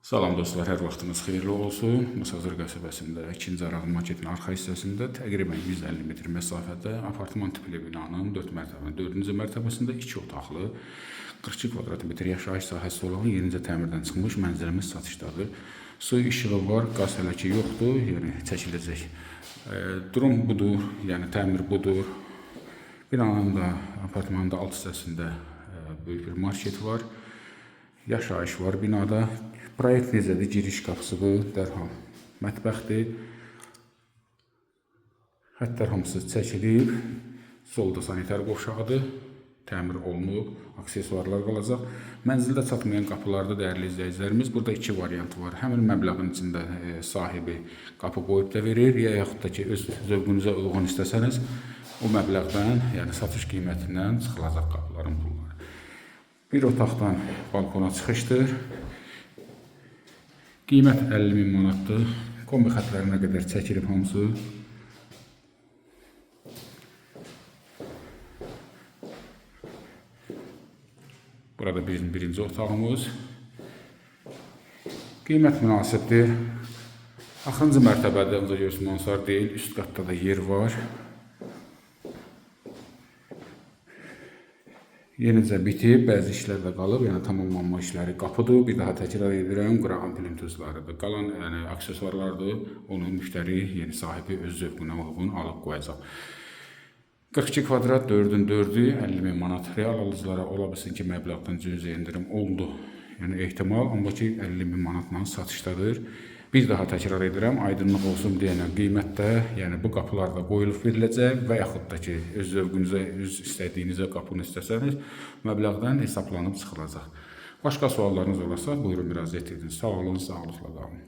Salam dostlar, hər vaxtınız xeyirli olsun. Masazır qəsəbəsində 2-ci Araq marketin arxa hissəsində təqribən 150 metr məsafədə apartman tipli binanın 4-cü mərtəbəsində 2 otaqlı 42 kvadrat metr yaşayış sahəsi olan yenicə təmirdən çıxmış mənzilimiz satışdadır. Su işığı var, qaz hələ ki yoxdur, yəni çəkiləcək. Durum budur, yəni təmir budur. Binanın da apartmanın da alt hissəsində böyük bir market var. Yaşayış var binada. Proyekt necədir? Giriş qapısıdır, dərhal mətbəxdir. Xəttlər hamısı çəkilib. Solda sanitar qovşağıdır. Təmir olunub, aksesuarlar qalacaq. Mənzildə çatmayan qapılarda dəyərli izləyicilərimiz, burada 2 variant var. Həmin məbləğin içində sahibi qapı qoyub da verir, yaxud da ki öz zövqünüzə uyğun istəsəniz, o məbləğdən, yəni satış qiymətindən çıxılacaq qapıların pulları. Bir otaqdan balkona çıxışdır. Qiymət 50.000 manatdır. Kombi xətlərinə qədər çəkilib hamısı. Burada bizim birinci otağımız. Qiymət münasibdir. Axırıncı mərtəbədə ancaq görürsün mansar deyil, üst qatda da yer var. Yenicə bitib, bəzi işlər də qalıb, yəni tamamlanma işləri qapıdır. Bir daha təkrar edirəm, qırağan plintuzlarıdır. Qalan yəni aksesuarlardır, onu müştəri, yəni sahibi öz zövqünə uyğun alıb qoyacaq. 42 kvadrat 4-ün 4-ü 50.000 manat. Real alıcılara ola bilsin ki, məbləğdən cüzi endirim oldu. Yəni ehtimal, amma ki 50.000 manatla satışdadır. Bir daha təkrar edirəm, aydınlıq olsun deyənə qiymətdə, yəni bu qapılarda qoyulub veriləcək və yaxud da ki, öz zövqünüzə, öz istədiyinizə qapını istəsəniz, məbləğdən hesablanıb çıxılacaq. Başqa suallarınız olarsa, buyurun müraciət edin. Sağ olun, sağlıqla qalın.